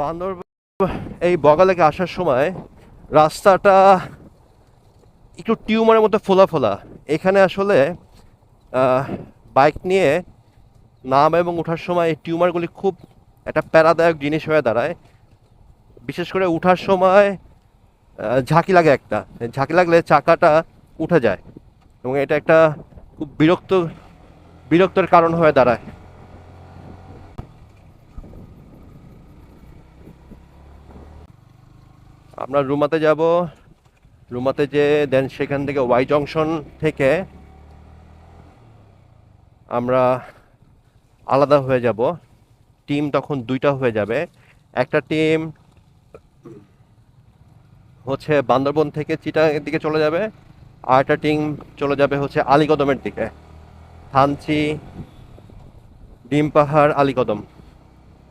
বান্দরবান এই বগালেকে আসার সময় রাস্তাটা একটু টিউমারের মতো ফোলা ফোলা। এখানে আসলে বাইক নিয়ে নাম এবং ওঠার সময় এই টিউমারগুলি খুব একটা প্যারাদায়ক জিনিস হয়ে দাঁড়ায়। বিশেষ করে উঠার সময় ঝাঁকি লাগে একটা, ঝাঁকি লাগলে চাকাটা উঠে যায় এবং এটা একটা খুব বিরক্তর কারণ হয়ে দাঁড়ায়। আমরা রুমাতে যাব, রুমাতে যে দেন সেখান থেকে ওয়াই জংশন থেকে আমরা আলাদা হয়ে যাব। টিম তখন দুইটা হয়ে যাবে। একটা টিম হচ্ছে বান্দরবন থেকে চিটাগাংয়ের দিকে চলে যাবে, আর একটা টিম চলে যাবে হচ্ছে আলীকদমের দিকে, থানচি, ডিম পাহাড়, আলীকদম।